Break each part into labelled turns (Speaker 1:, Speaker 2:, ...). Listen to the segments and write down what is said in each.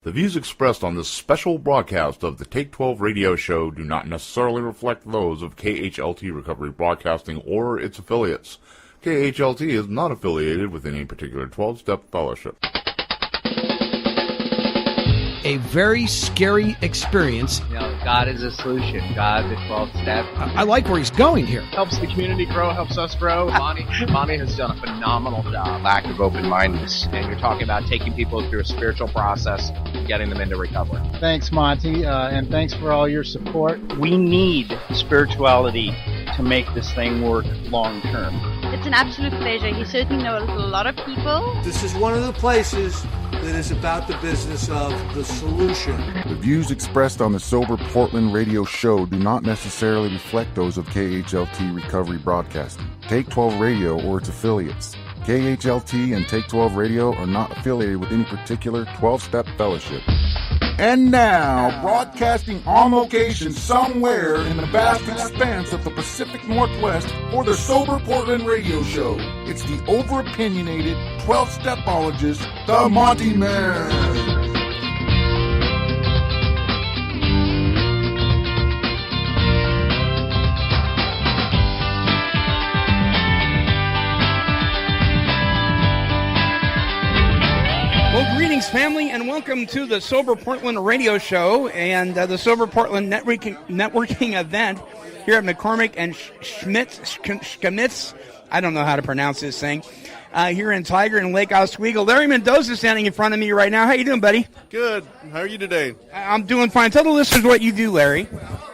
Speaker 1: The views expressed on this special broadcast of the Take 12 radio show do not necessarily reflect those of KHLT Recovery Broadcasting or its affiliates. KHLT is not affiliated with any particular 12-step fellowship.
Speaker 2: A very scary experience.
Speaker 3: You know, God is a solution. God, the 12 step.
Speaker 2: I like where he's going here.
Speaker 4: Helps the community grow, helps us grow.
Speaker 3: Monty has done a phenomenal job.
Speaker 4: Lack of open-mindedness.
Speaker 3: And you're talking about taking people through a spiritual process, getting them into recovery.
Speaker 5: Thanks, Monty, and thanks for all your support.
Speaker 6: We need spirituality to make this thing work long term.
Speaker 7: It's an absolute pleasure. He certainly knows a lot of people.
Speaker 8: This is one of the places that is about the business of the solution.
Speaker 9: The views expressed on the Sober Portland radio show do not necessarily reflect those of KHLT Recovery Broadcasting, Take 12 Radio, or its affiliates. KHLT and Take 12 Radio are not affiliated with any particular 12-step fellowship. And now, broadcasting on location somewhere in the vast expanse of the Pacific Northwest for the Sober Portland radio show, it's the over-opinionated 12-stepologist, the Monty Man.
Speaker 2: Well, greetings, family, and welcome to the Sober Portland radio show and the Sober Portland networking event here at McCormick and Schmitz. I don't know how to pronounce this thing. Here in Tiger and Lake Oswego. Larry Mendoza is standing in front of me right now. How you doing, buddy?
Speaker 10: Good. How are you today?
Speaker 2: I'm doing fine. Tell the listeners what you do, Larry.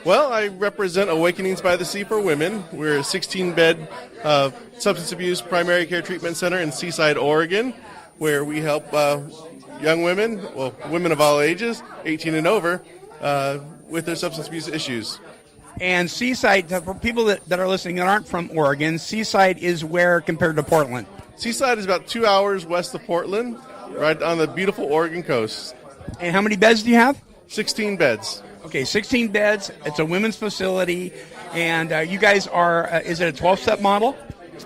Speaker 10: Well, I represent Awakenings by the Sea for Women. We're a 16-bed substance abuse primary care treatment center in Seaside, Oregon, where we help young women, well, women of all ages, 18 and over, with their substance abuse issues.
Speaker 2: And Seaside, for people that are listening that aren't from Oregon, Seaside is where compared to Portland?
Speaker 10: Seaside is about 2 hours west of Portland, right on the beautiful Oregon coast.
Speaker 2: And how many beds do you have?
Speaker 10: 16 beds.
Speaker 2: Okay, 16 beds. It's a women's facility. And you guys are, is it a 12-step model?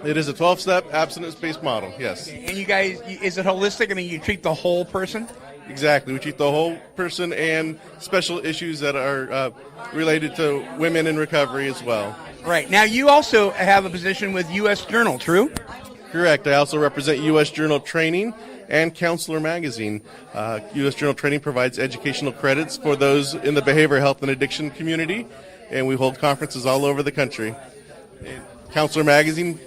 Speaker 10: It is a 12-step abstinence-based model, yes.
Speaker 2: And you guys, is it holistic? I mean, you treat the whole person?
Speaker 10: Exactly. We treat the whole person and special issues that are related to women in recovery as well.
Speaker 2: Right. Now, you also have a position with U.S. Journal, true?
Speaker 10: Correct. I also represent U.S. Journal Training and Counselor Magazine. U.S. Journal Training provides educational credits for those in the behavioral health and addiction community, and we hold conferences all over the country. Counselor Magazine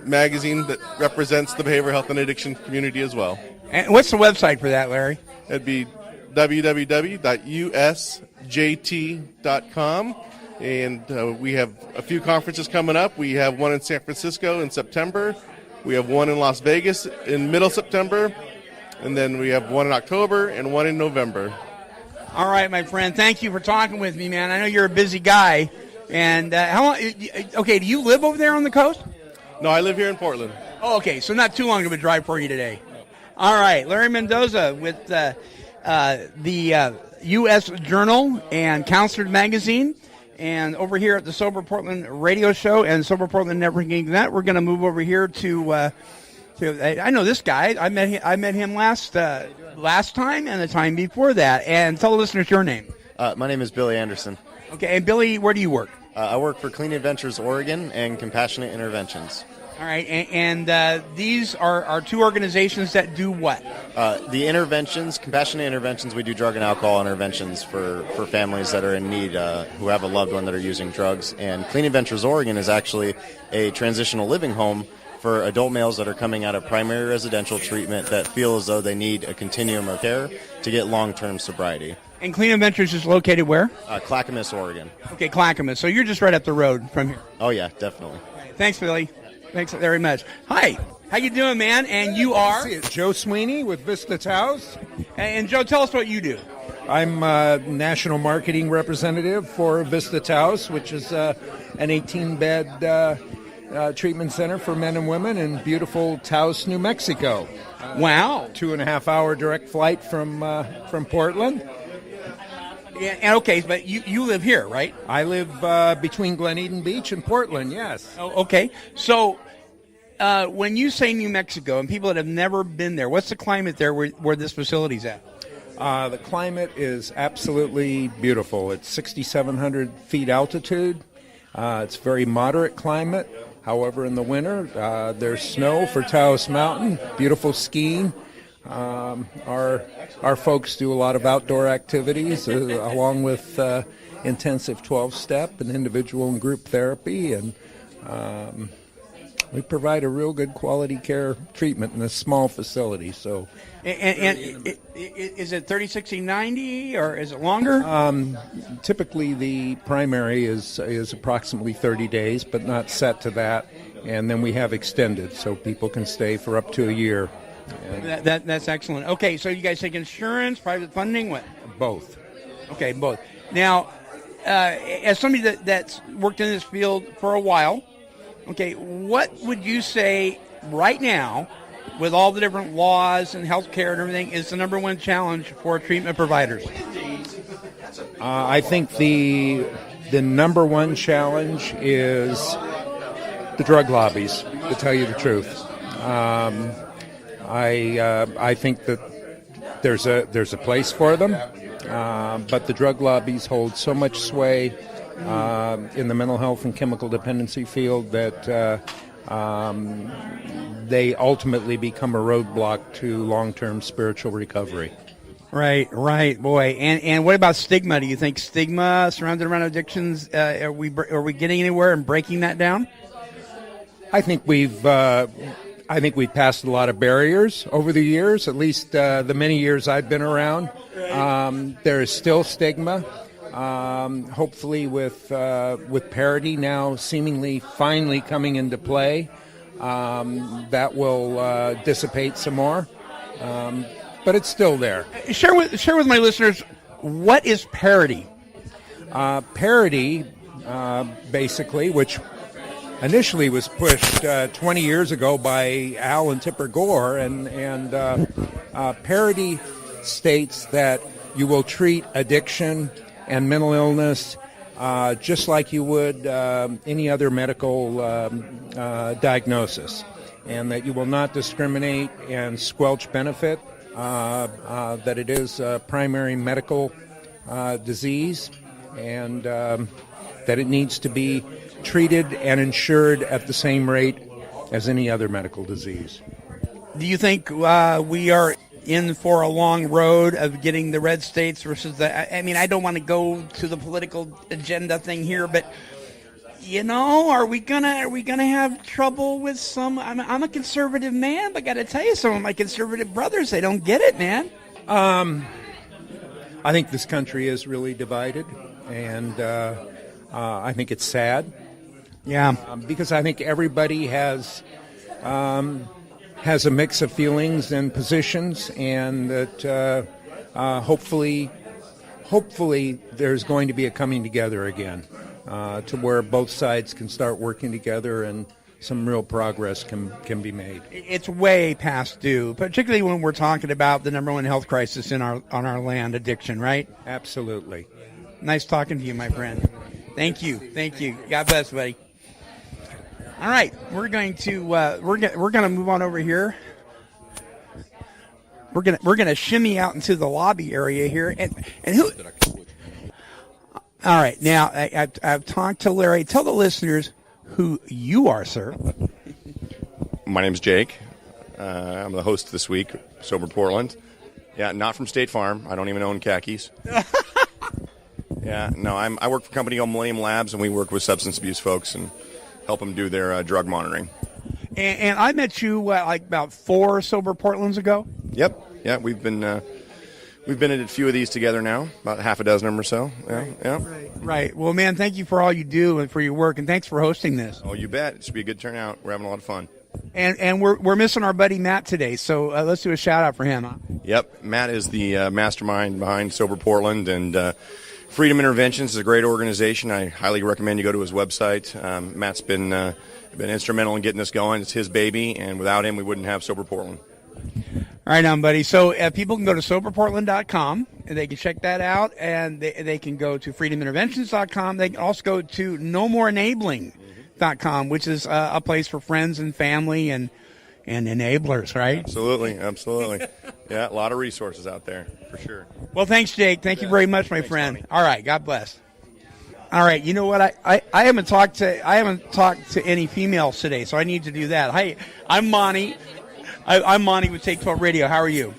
Speaker 10: that represents the behavioral health and addiction community as well.
Speaker 2: And what's the website for that, Larry?
Speaker 10: It'd be www.usjt.com. And we have a few conferences coming up. We have one in San Francisco in September. We have one in Las Vegas in middle September. And then we have one in October and one in November.
Speaker 2: All right, my friend. Thank you for talking with me, man. I know you're a busy guy. And how long? Okay, do you live over there on the coast?
Speaker 10: No, I live here in Portland.
Speaker 2: Oh, okay. So not too long of a drive for you today. All right, Larry Mendoza with the U.S. Journal and Counselor Magazine. And over here at the Sober Portland radio show and Sober Portland Networking Event, we're going to move over here to I know this guy. I met him last time and the time before that. And tell the listeners your name.
Speaker 11: My name is Billy Anderson.
Speaker 2: Okay, and Billy, where do you work?
Speaker 11: I work for Clean Adventures Oregon and Compassionate Interventions.
Speaker 2: All right, and these are two organizations that do what?
Speaker 11: The interventions, Compassionate Interventions, we do drug and alcohol interventions for families that are in need, who have a loved one that are using drugs. And Clean Adventures Oregon is actually a transitional living home for adult males that are coming out of primary residential treatment that feel as though they need a continuum of care to get long-term sobriety.
Speaker 2: And Clean Adventures is located where?
Speaker 11: Clackamas, Oregon.
Speaker 2: Okay, Clackamas. So you're just right up the road from here.
Speaker 11: Oh, yeah, definitely.
Speaker 2: Thanks, Billy. Thanks very much. Hi. How you doing, man? And you are?
Speaker 12: Joe Sweeney with Vista Taos.
Speaker 2: And Joe, tell us what you do.
Speaker 12: I'm national marketing representative for Vista Taos, which is an 18-bed treatment center for men and women in beautiful Taos, New Mexico.
Speaker 2: Wow.
Speaker 12: 2.5-hour direct flight from Portland.
Speaker 2: Yeah, and okay, but you live here, right?
Speaker 12: I live between Glen Eden Beach and Portland, yes.
Speaker 2: Oh, okay. So when you say New Mexico and people that have never been there, what's the climate there where this facility's at?
Speaker 12: The climate is absolutely beautiful. It's 6,700 feet altitude. It's very moderate climate. However, in the winter, there's snow for Taos Mountain, beautiful skiing. Our folks do a lot of outdoor activities along with intensive 12-step and individual and group therapy, and we provide a real good quality care treatment in this small facility. So,
Speaker 2: and is it 30, 60, 90, or is it longer?
Speaker 12: Typically, the primary is approximately 30 days, but not set to that. And then we have extended, so people can stay for up to a year.
Speaker 2: That's excellent. Okay, so you guys take insurance, private funding, what?
Speaker 12: Both.
Speaker 2: Okay, both. Now, as somebody that's worked in this field for a while, okay, what would you say right now, with all the different laws and health care and everything, is the number one challenge for treatment providers?
Speaker 12: I think the number one challenge is the drug lobbies, to tell you the truth. I think that there's a place for them, but the drug lobbies hold so much sway in the mental health and chemical dependency field that they ultimately become a roadblock to long-term spiritual recovery.
Speaker 2: Right, boy. And what about stigma? Do you think stigma surrounded around addictions, are we getting anywhere and breaking that down?
Speaker 12: I think we've passed a lot of barriers over the years, at least the many years I've been around. There is still stigma. Hopefully with parity now seemingly finally coming into play, that will dissipate some more. But it's still there.
Speaker 2: Share with my listeners, what is parity?
Speaker 12: Parity, basically, which initially was pushed 20 years ago by Al and Tipper Gore, and parity states that you will treat addiction and mental illness just like you would any other medical diagnosis, and that you will not discriminate and squelch benefit, that it is a primary medical disease, and that it needs to be treated and insured at the same rate as any other medical disease.
Speaker 2: Do you think we are in for a long road of getting the red states versus I mean, I don't want to go to the political agenda thing here, but are we gonna have trouble with some? I'm a conservative man, but got to tell you, some of my conservative brothers, they don't get it, man.
Speaker 12: I think this country is really divided, and I think it's sad.
Speaker 2: Yeah,
Speaker 12: because I think everybody has a mix of feelings and positions, and that hopefully there's going to be a coming together again, to where both sides can start working together and some real progress can be made.
Speaker 2: It's way past due, particularly when we're talking about the number one health crisis on our land, addiction, right?
Speaker 12: Absolutely.
Speaker 2: Nice talking to you, my friend. Thank you. God bless, buddy. All right, we're going to move on over here. We're gonna shimmy out into the lobby area here, and who? All right, now I've talked to Larry. Tell the listeners who you are, sir.
Speaker 13: My name's Jake. I'm the host this week, Sober Portland. Yeah, not from State Farm. I don't even own khakis. Yeah, no, I work for a company called Millennium Labs, and we work with substance abuse folks and help them do their drug monitoring.
Speaker 2: And I met you like about 4 Sober Portlands ago.
Speaker 13: Yep. Yeah, we've been at a few of these together now, about half a dozen of them or so. Yeah.
Speaker 2: Right. Well, man, thank you for all you do and for your work, and thanks for hosting this.
Speaker 13: Oh, you bet. It should be a good turnout. We're having a lot of fun.
Speaker 2: And we're missing our buddy Matt today, so let's do a shout out for him. Huh?
Speaker 13: Yep. Matt is the mastermind behind Sober Portland, and Freedom Interventions is a great organization. I highly recommend you go to his website. Matt's been instrumental in getting this going. It's his baby, and without him, we wouldn't have Sober Portland.
Speaker 2: All right, on, buddy. So people can go to SoberPortland.com, and they can check that out, and they can go to FreedomInterventions.com. They can also go to NoMoreEnabling.com, which is a place for friends and family and enablers, right?
Speaker 13: Absolutely. Yeah, a lot of resources out there, for sure.
Speaker 2: Well, thanks, Jake. Thank you very much, my friend. Tony. All right, God bless. All right, you know what? I haven't talked to any females today, so I need to do that. Hi, I'm Monty. I'm Monty with Take 12 Radio. How are you?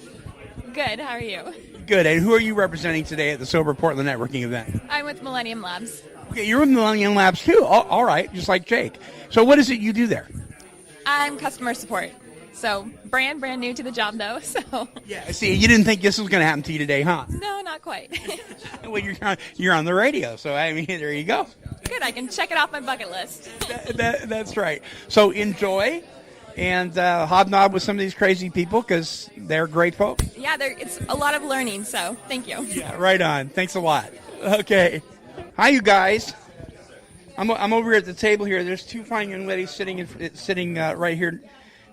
Speaker 14: Good. How are you?
Speaker 2: Good. And who are you representing today at the Sober Portland Networking event?
Speaker 14: I'm with Millennium Labs.
Speaker 2: Okay, you're with Millennium Labs too. All right, just like Jake. So what is it you do there?
Speaker 14: I'm customer support. So brand new to the job though. So
Speaker 2: yeah. See, you didn't think this was going to happen to you today, huh?
Speaker 14: No, not quite.
Speaker 2: Well, you're on the radio, so I mean, there you go.
Speaker 14: Good. I can check it off my bucket list.
Speaker 2: That's right. So enjoy. And hobnob with some of these crazy people because they're great folks.
Speaker 14: Yeah, it's a lot of learning, so thank you.
Speaker 2: Yeah, right on. Thanks a lot. Okay. Hi, you guys. I'm over here at the table here. There's two fine young ladies sitting right here.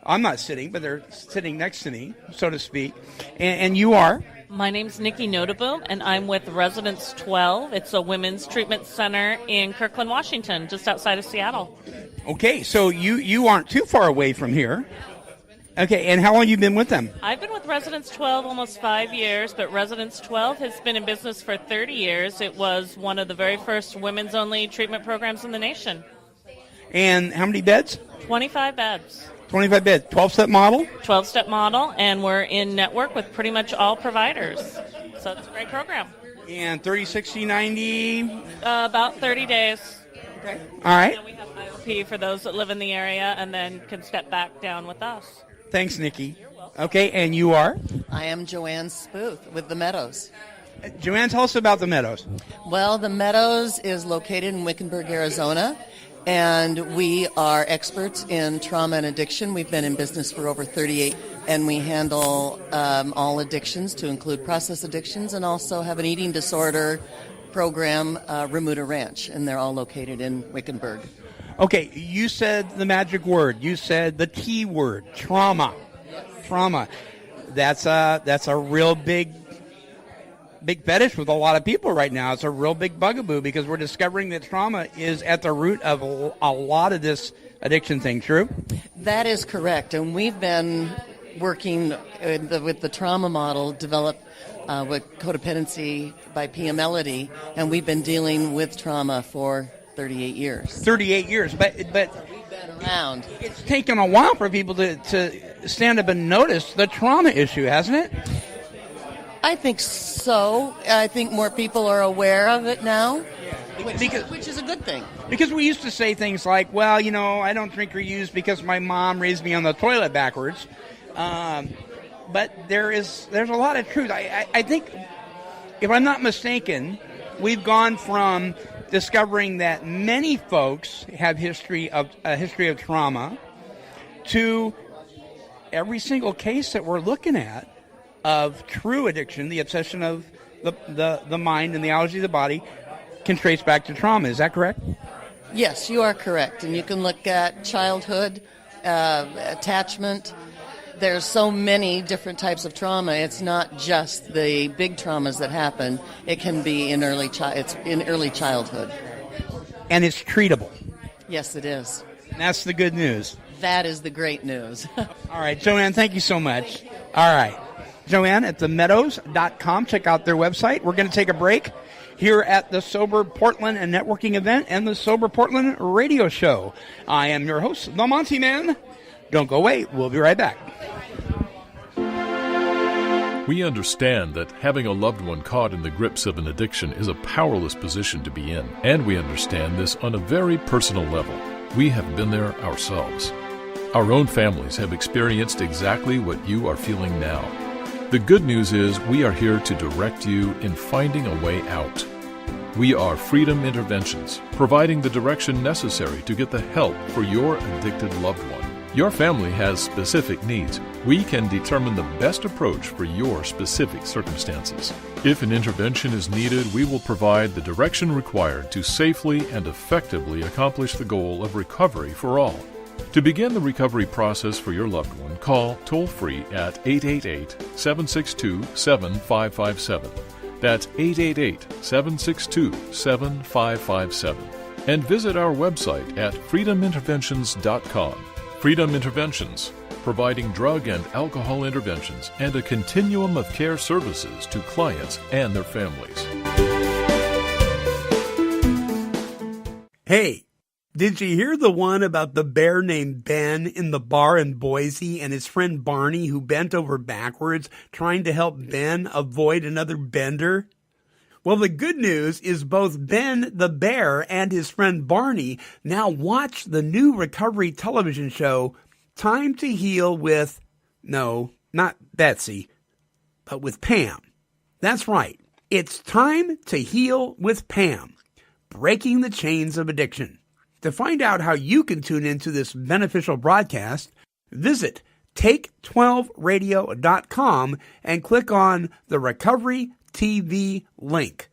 Speaker 2: I'm not sitting, but they're sitting next to me, so to speak. And you are?
Speaker 15: My name's Nikki Notaboom, and I'm with Residence 12. It's a women's treatment center in Kirkland, Washington, just outside of Seattle.
Speaker 2: Okay, so you aren't too far away from here. Okay, and how long have you been with them?
Speaker 15: I've been with Residence 12 almost 5 years, but Residence 12 has been in business for 30 years. It was one of the very first women's-only treatment programs in the nation. And how many beds? 25 beds. 25 beds. 12-step model? 12-step model, and we're in network with pretty much all providers. So it's a great program. And 30, 60, 90? About 30 days. Okay. All right. And we have IOP for those that live in the area and then can step back down with us. Thanks, Nikki. Okay, and you are?
Speaker 16: I am Joanne Spooth with The Meadows.
Speaker 2: Joanne, tell us about The Meadows.
Speaker 16: Well, The Meadows is located in Wickenburg, Arizona, and we are experts in trauma and addiction. We've been in business for over 38, and we handle all addictions to include process addictions and also have an eating disorder program, Remuda Ranch, and they're all located in Wickenburg.
Speaker 2: Okay, you said the magic word. You said the T word, trauma. Trauma. That's a real big fetish with a lot of people right now. It's a real big bugaboo because we're discovering that trauma is at the root of a lot of this addiction thing. True?
Speaker 16: That is correct, and we've been working with the trauma model developed with codependency by PM Melody, and we've been dealing with trauma for 38 years. 38 years, but we've been around. It's taken a while for people to stand up and notice the trauma issue, hasn't it? I think so. I think more people are aware of it now, which is a good thing. Because we used to say things like, well, I don't drink or use because my mom raised me on the toilet backwards. But there's a lot of truth. I think, if I'm not mistaken, we've gone from discovering that many folks have a history of trauma to every single case that we're looking at of true addiction, the obsession of the mind and the allergy of the body, can trace back to trauma. Is that correct? Yes, you are correct. And you can look at childhood, attachment. There's so many different types of trauma. It's not just the big traumas that happen. It can be in early childhood. And it's treatable. Yes, it is. That's the good news. That is the great news. All right, Joanne, thank you so much. All right. Joanne at themeadows.com. Check out their website. We're going to take a break here at the Sober Portland and Networking event and the Sober Portland radio show. I am your host, the Monty Man. Don't go away. We'll be right back.
Speaker 17: We understand that having a loved one caught in the grips of an addiction is a powerless position to be in, and we understand this on a very personal level. We have been there ourselves. Our own families have experienced exactly what you are feeling now. The good news is we are here to direct you in finding a way out. We are Freedom Interventions, providing the direction necessary to get the help for your addicted loved one. Your family has specific needs. We can determine the best approach for your specific circumstances. If an intervention is needed, we will provide the direction required to safely and effectively accomplish the goal of recovery for all. To begin the recovery process for your loved one, call toll-free at 888-762-7557. That's 888-762-7557. And visit our website at freedominterventions.com. Freedom Interventions, providing drug and alcohol interventions and a continuum of care services to clients and their families.
Speaker 2: Hey, did you hear the one about the bear named Ben in the bar in Boise and his friend Barney who bent over backwards trying to help Ben avoid another bender? Well, the good news is both Ben the bear and his friend Barney now watch the new recovery television show Time to Heal with, no, not Betsy, but with Pam. That's right. It's Time to Heal with Pam, breaking the chains of addiction. To find out how you can tune into this beneficial broadcast, visit take12radio.com and click on the Recovery TV link.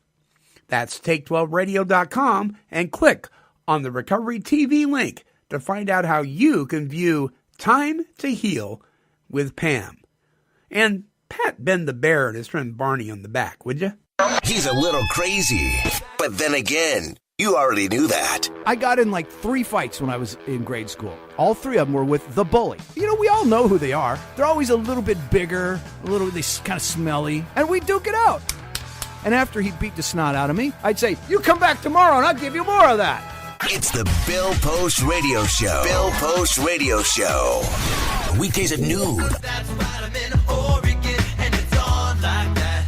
Speaker 2: That's take12radio.com and click on the Recovery TV link to find out how you can view Time to Heal with Pam. And pat Ben the bear and his friend Barney on the back, would you?
Speaker 18: He's a little crazy, but then again, you already knew that.
Speaker 19: I got in like 3 fights when I was in grade school. All 3 of them were with the bully. You know, we all know who they are. They're always a little bit bigger, they kind of smelly, and we duke it out. And after he beat the snot out of me, I'd say, "You come back tomorrow and I'll give you more of that."
Speaker 18: It's the Bill Post Radio Show. Bill Post Radio Show. Weekdays at noon.
Speaker 20: That's right, I'm in Oregon, and it's on like that.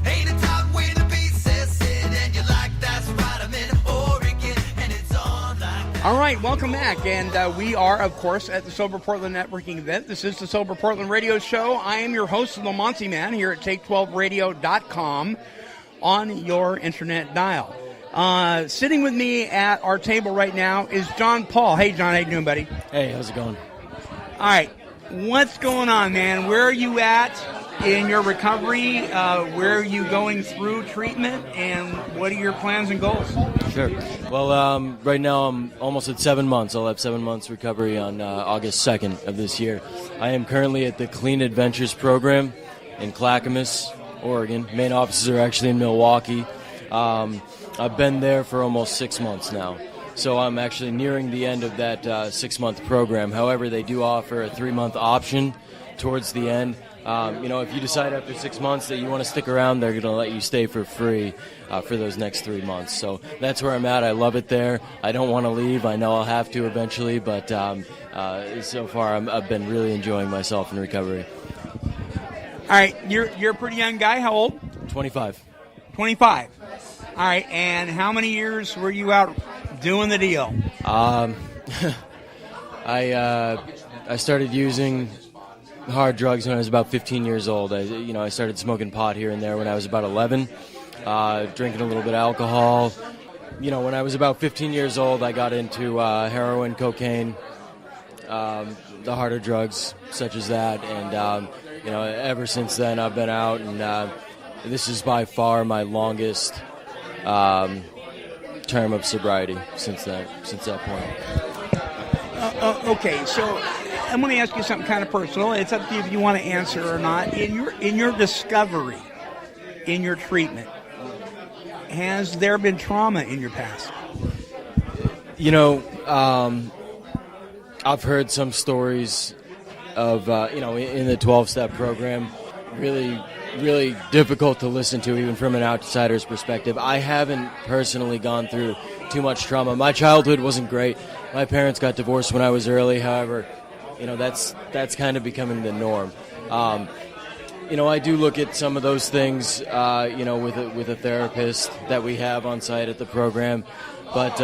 Speaker 20: Ain't a top way to be sissing, and you're like, that's right, I'm in Oregon, and it's on like that.
Speaker 2: All right, welcome back. And we are, of course, at the Sober Portland Networking event. This is the Sober Portland Radio Show. I am your host, the Monty Man, here at take12radio.com on your internet dial. Sitting with me at our table right now is John Paul. Hey, John, how you doing, buddy?
Speaker 21: Hey, how's it going?
Speaker 2: All right, what's going on, man? Where are you at in your recovery? Where are you going through treatment? And what are your plans and goals?
Speaker 21: Sure. Well, right now I'm almost at 7 months. I'll have 7 months recovery on August 2nd of this year. I am currently at the Clean Adventures program in Clackamas, Oregon. Main offices are actually in Milwaukee. I've been there for almost 6 months now. So I'm actually nearing the end of that 6-month program. However, they do offer a 3-month option towards the end. If you decide after 6 months that you want to stick around, they're going to let you stay for free for those next 3 months. So that's where I'm at. I love it there. I don't want to leave. I know I'll have to eventually, but so far I've been really enjoying myself in recovery.
Speaker 2: All right, you're a pretty young guy. How old?
Speaker 21: 25.
Speaker 2: 25. All right, and how many years were you out doing the deal?
Speaker 21: I started using hard drugs when I was about 15 years old. I started smoking pot here and there when I was about 11, drinking a little bit of alcohol. When I was about 15 years old, I got into heroin, cocaine, the harder drugs such as that, and ever since then I've been out, and this is by far my longest term of sobriety since that point.
Speaker 2: Okay, so I'm going to ask you something kind of personal. It's up to you if you want to answer or not. In your discovery, in your treatment, has there been trauma in your past?
Speaker 21: I've heard some stories of in the 12-step program, really difficult to listen to, even from an outsider's perspective. I haven't personally gone through too much trauma. My childhood wasn't great. My parents got divorced when I was early. However, that's kind of becoming the norm. I do look at some of those things, with a therapist that we have on site at the program. But,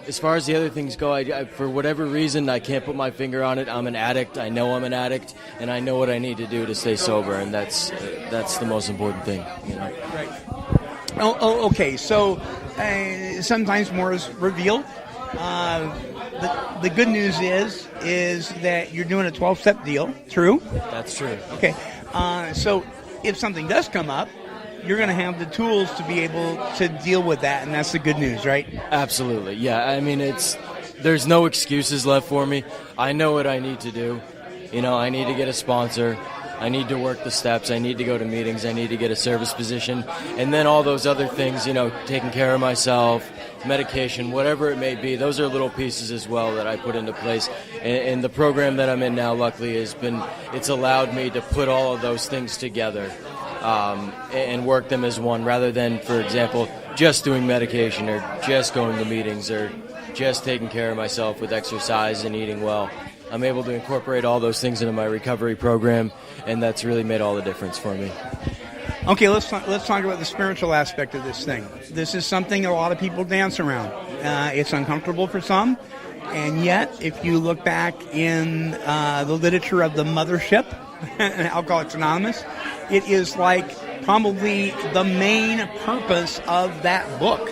Speaker 21: as far as the other things go, I for whatever reason, I can't put my finger on it. I'm an addict. I know I'm an addict, and I know what I need to do to stay sober, and that's the most important thing.
Speaker 2: Right. Okay. So sometimes more is revealed. The good news is that you're doing a 12-step deal. True?
Speaker 21: That's true.
Speaker 2: Okay. So if something does come up, you're going to have the tools to be able to deal with that, and that's the good news, right?
Speaker 21: Absolutely. Yeah. I mean, there's no excuses left for me. I know what I need to do. I need to get a sponsor. I need to work the steps. I need to go to meetings. I need to get a service position. And then all those other things, taking care of myself, medication, whatever it may be. Those are little pieces as well that I put into place. And the program that I'm in now, luckily, it's allowed me to put all of those things together and work them as one, rather than, for example, just doing medication or just going to meetings or just taking care of myself with exercise and eating well. I'm able to incorporate all those things into my recovery program, and that's really made all the difference for me.
Speaker 2: Okay, let's talk about the spiritual aspect of this thing. This is something a lot of people dance around. It's uncomfortable for some, and yet, if you look back in the literature of the mothership, Alcoholics Anonymous, it is like probably the main purpose of that book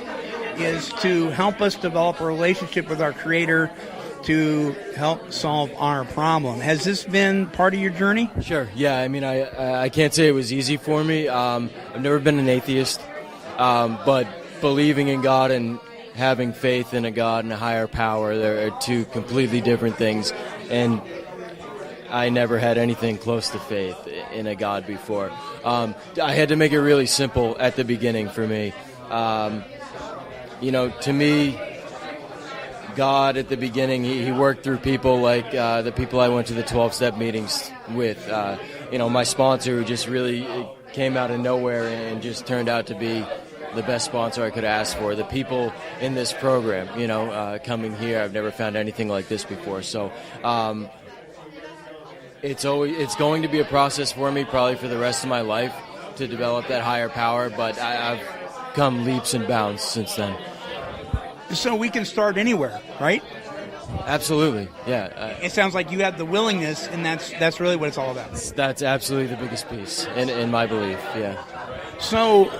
Speaker 2: is to help us develop a relationship with our Creator to help solve our problem. Has this been part of your journey?
Speaker 21: Sure. Yeah. I mean, I can't say it was easy for me. I've never been an atheist, but believing in God and having faith in a God and a higher power, there are two completely different things. And I never had anything close to faith in a God before. I had to make it really simple at the beginning for me. To me, God at the beginning, he worked through people like the people I went to the 12-step meetings with. My sponsor, who just really came out of nowhere and just turned out to be the best sponsor I could ask for. The people in this program, coming here, I've never found anything like this before. So it's going to be a process for me probably for the rest of my life to develop that higher power, but I've come leaps and bounds since then.
Speaker 2: So we can start anywhere, right?
Speaker 21: Absolutely, yeah.
Speaker 2: It sounds like you have the willingness, and that's really what it's all about.
Speaker 21: That's absolutely the biggest piece, in my belief, yeah.
Speaker 2: So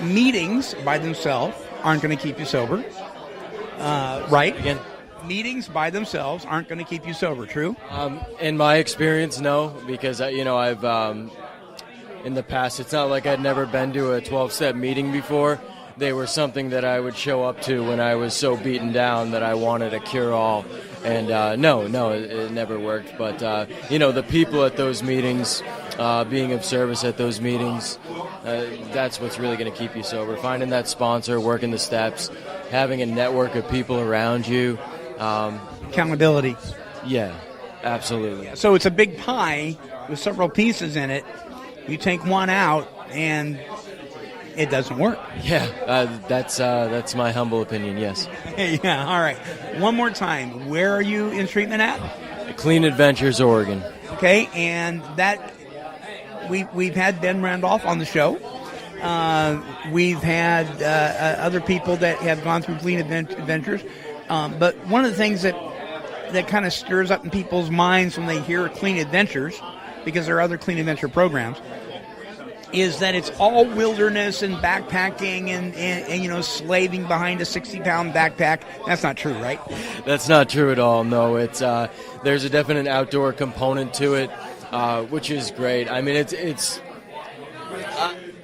Speaker 2: meetings by themselves aren't going to keep you sober, right?
Speaker 21: Again,
Speaker 2: meetings by themselves aren't going to keep you sober, true?
Speaker 21: In my experience, no, because, I've, in the past, it's not like I'd never been to a 12-step meeting before. They were something that I would show up to when I was so beaten down that I wanted a cure-all. And no, it never worked. But, the people at those meetings, being of service at those meetings, that's what's really going to keep you sober. Finding that sponsor, working the steps, having a network of people around you.
Speaker 2: Accountability.
Speaker 21: Yeah, absolutely.
Speaker 2: So it's a big pie with several pieces in it. You take one out and it doesn't work.
Speaker 21: Yeah, that's my humble opinion, yes.
Speaker 2: Yeah, all right. One more time. Where are you in treatment at?
Speaker 21: Clean Adventures, Oregon.
Speaker 2: Okay, and that we've had Ben Randolph on the show. We've had other people that have gone through Clean Adventures. But one of the things that kind of stirs up in people's minds when they hear Clean Adventures, because there are other Clean Adventure programs, is that it's all wilderness and backpacking and slaving behind a 60-pound backpack. That's not true, right?
Speaker 21: That's not true at all, no. It's there's a definite outdoor component to it, which is great. I mean, it's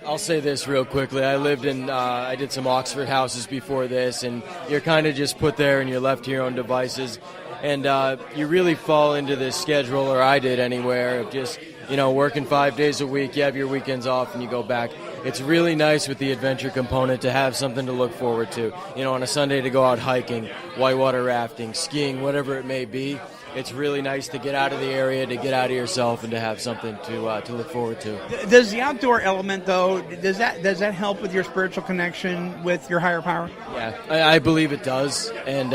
Speaker 21: I'll say this real quickly. I did some Oxford houses before this, and you're kind of just put there and you're left to your own devices. And you really fall into this schedule, or I did anywhere, of just working 5 days a week. You have your weekends off and you go back. It's really nice with the adventure component to have something to look forward to. On a Sunday to go out hiking, whitewater rafting, skiing, whatever it may be. It's really nice to get out of the area, to get out of yourself, and to have something to look forward to.
Speaker 2: Does the outdoor element, though, does that help with your spiritual connection with your higher power?
Speaker 21: Yeah, I believe it does. And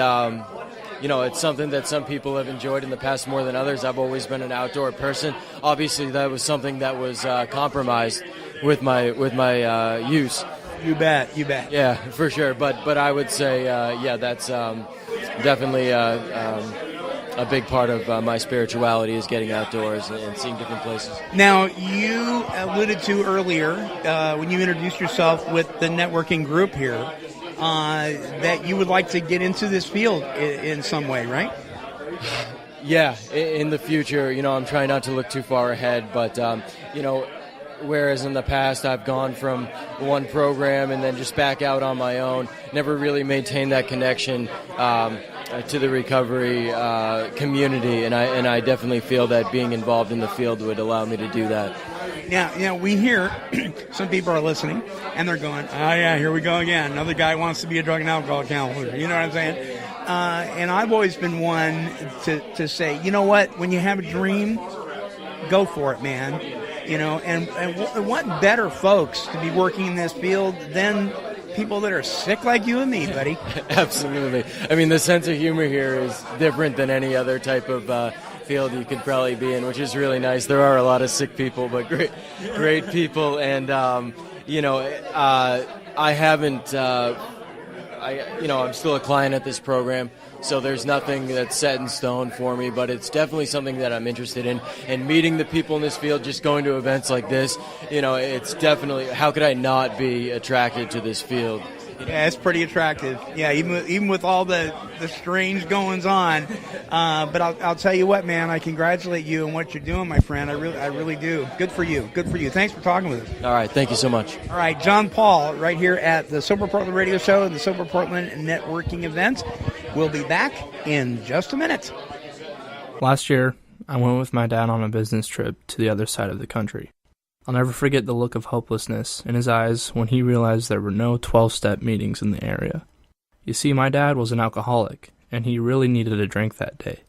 Speaker 21: it's something that some people have enjoyed in the past more than others. I've always been an outdoor person. Obviously, that was something that was compromised with my use.
Speaker 2: You bet.
Speaker 21: Yeah, for sure. But I would say, that's definitely a big part of my spirituality is getting outdoors and seeing different places.
Speaker 2: Now, you alluded to earlier when you introduced yourself with the networking group here, that you would like to get into this field in some way, right?
Speaker 21: Yeah, in the future, I'm trying not to look too far ahead, but, whereas in the past I've gone from one program and then just back out on my own, never really maintained that connection to the recovery community, and I definitely feel that being involved in the field would allow me to do that.
Speaker 2: Now, we hear some people are listening, and they're going, oh, yeah, here we go again. Another guy wants to be a drug and alcohol counselor. You know what I'm saying? And I've always been one to say, you know what? When you have a dream, go for it, man. You know, and what better folks to be working in this field than people that are sick like you and me, buddy.
Speaker 21: Absolutely. I mean, the sense of humor here is different than any other type of field you could probably be in, which is really nice. There are a lot of sick people, but great people. And, I haven't, I'm still a client at this program, so there's nothing that's set in stone for me, but it's definitely something that I'm interested in. And meeting the people in this field, just going to events like this, it's definitely, how could I not be attracted to this field?
Speaker 2: Yeah, it's pretty attractive. Yeah, even with all the strange goings on. But I'll tell you what, man, I congratulate you on what you're doing, my friend. I really do. Good for you. Good for you. Thanks for talking with us.
Speaker 21: All right, thank you so much.
Speaker 2: All right, John Paul, right here at the Sober Portland Radio Show and the Sober Portland networking event. We'll be back in just a minute.
Speaker 1: Last year, I went with my dad on a business trip to the other side of the country. I'll never forget the look of hopelessness in his eyes when he realized there were no 12-step meetings in the area. You see, my dad was an alcoholic, and he really needed a drink that day.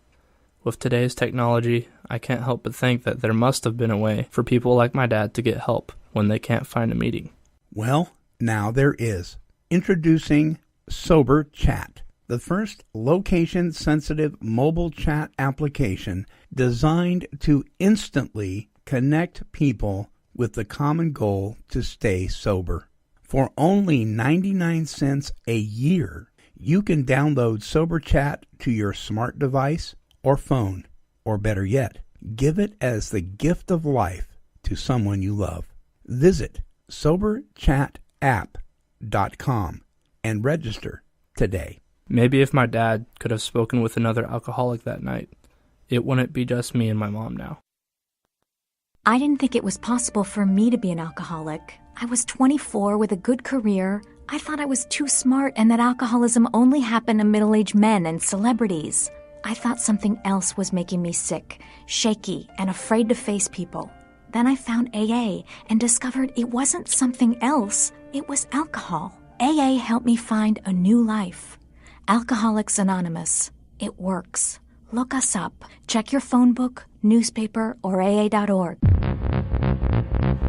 Speaker 1: With today's technology, I can't help but think that there must have been a way for people like my dad to get help when they can't find a meeting.
Speaker 2: Well, now there is. Introducing Sober Chat, the first location-sensitive mobile chat application designed to instantly connect people with the common goal to stay sober. For only 99 cents a year, you can download Sober Chat to your smart device or phone, or better yet, give it as the gift of life to someone you love. Visit SoberChatApp.com and register today.
Speaker 1: Maybe if my dad could have spoken with another alcoholic that night, it wouldn't be just me and my mom now.
Speaker 22: I didn't think it was possible for me to be an alcoholic. I was 24 with a good career. I thought I was too smart and that alcoholism only happened to middle-aged men and celebrities. I thought something else was making me sick, shaky, and afraid to face people. Then I found AA and discovered it wasn't something else, it was alcohol. AA helped me find a new life. Alcoholics Anonymous. It works. Look us up. Check your phone book, newspaper, or AA.org.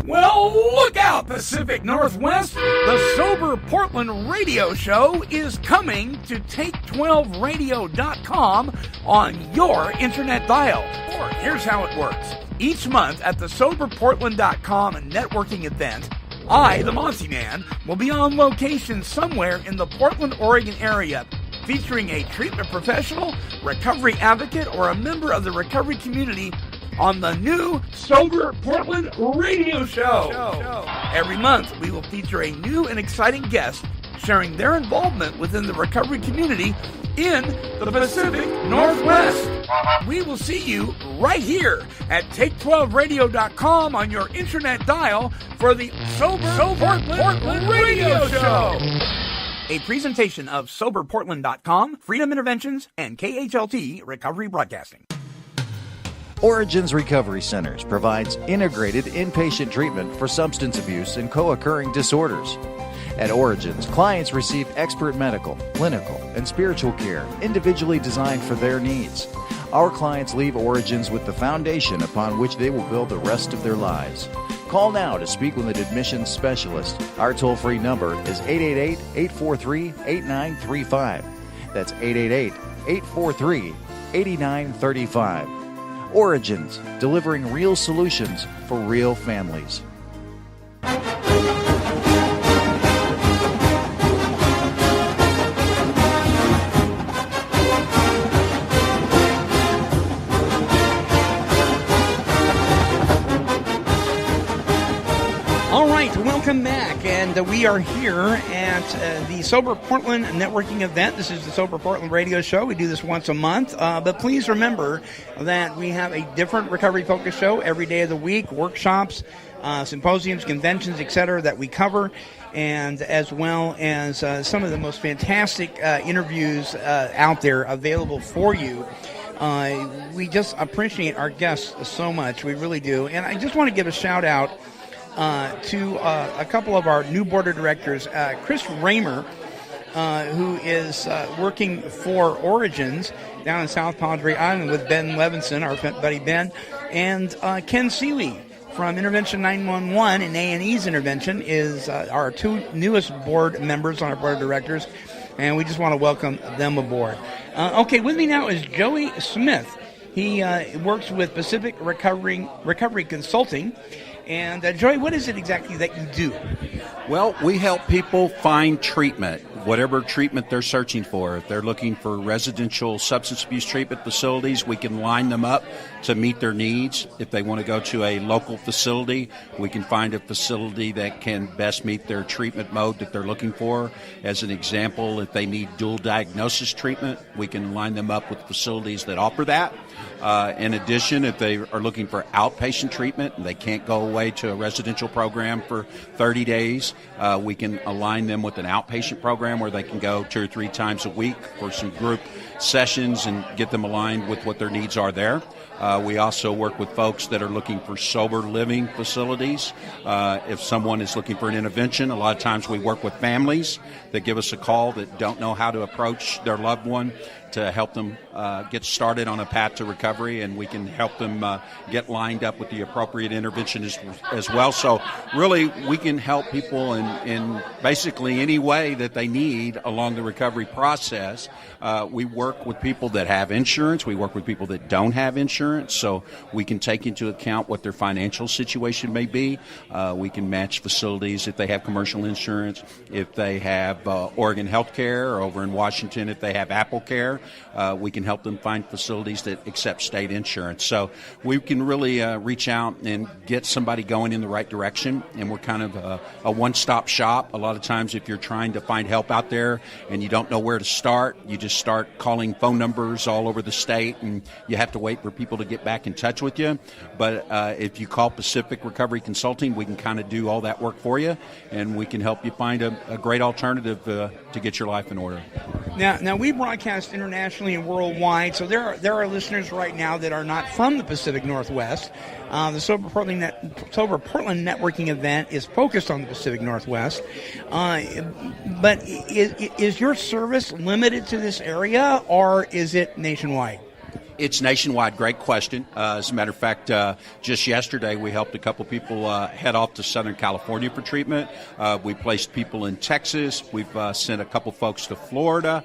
Speaker 2: Well, look out, Pacific Northwest! The Sober Portland Radio Show is coming to Take12Radio.com on your internet dial. Or here's how it works. Each month at the SoberPortland.com networking event, I, the Monty Man, will be on location somewhere in the Portland, Oregon area, featuring a treatment professional, recovery advocate, or a member of the recovery community on the new Sober Portland Radio Show. Every month, we will feature a new and exciting guest sharing their involvement within the recovery community in the Pacific Northwest. We will see you right here at Take12Radio.com on your internet dial for the Sober Portland Radio Show. A presentation of SoberPortland.com, Freedom Interventions, and KHLT Recovery Broadcasting.
Speaker 23: Origins Recovery Centers provides integrated inpatient treatment for substance abuse and co-occurring disorders. At Origins, clients receive expert medical, clinical, and spiritual care individually designed for their needs. Our clients leave Origins with the foundation upon which they will build the rest of their lives. Call now to speak with an admissions specialist. Our toll-free number is 888-843-8935. That's 888-843-8935. Origins, delivering real solutions for real families.
Speaker 2: All right, welcome back, and we are here at the Sober Portland networking event. This is the Sober Portland Radio Show. We do this once a month, but please remember that we have a different recovery-focused show every day of the week, workshops, symposiums, conventions, etc. that we cover, and as well as some of the most fantastic interviews out there available for you. We just appreciate our guests so much. We really do. And I just want to give a shout out to a couple of our new board of directors, Chris Raymer, who is working for Origins down in South Padre Island with Ben Levinson, our buddy Ben, and Ken Seeley from Intervention 911 and A&E's Intervention is our two newest board members on our board of directors, and we just want to welcome them aboard. Okay, with me now is Joey Smith. He works with Pacific Recovery Consulting. And Joey, what is it exactly that you do?
Speaker 3: Well, we help people find treatment, whatever treatment they're searching for. If they're looking for residential substance abuse treatment facilities, we can line them up to meet their needs. If they want to go to a local facility, we can find a facility that can best meet their treatment mode that they're looking for. As an example, if they need dual diagnosis treatment, we can line them up with facilities that offer that. In addition, if they are looking for outpatient treatment and they can't go away to a residential program for 30 days, we can align them with an outpatient program where they can go 2 or 3 times a week for some group sessions and get them aligned with what their needs are there. We also work with folks that are looking for sober living facilities. If someone is looking for an intervention, a lot of times we work with families that give us a call that don't know how to approach their loved one to help them get started on a path to recovery, and we can help them get lined up with the appropriate intervention as well. So really, we can help people in basically any way that they need along the recovery process. We work with people that have insurance. We work with people that don't have insurance, so we can take into account what their financial situation may be. We can match facilities if they have commercial insurance, if they have Oregon Health Care, or over in Washington if they have Apple Care. We can help them find facilities that accept state insurance. So we can really reach out and get somebody going in the right direction, and we're kind of a one-stop shop. A lot of times if you're trying to find help out there and you don't know where to start, you just start calling phone numbers all over the state, and you have to wait for people to get back in touch with you. But if you call Pacific Recovery Consulting, we can kind of do all that work for you, and we can help you find a great alternative to get your life in order.
Speaker 2: Now we broadcast internationally and worldwide, so there are listeners right now that are not from the Pacific Northwest. The Sober Portland networking event is focused on the Pacific Northwest, but is your service limited to this area, or is it nationwide?
Speaker 3: It's nationwide. Great question. As a matter of fact, just yesterday we helped a couple people head off to Southern California for treatment. We placed people in Texas. We've sent a couple folks to Florida.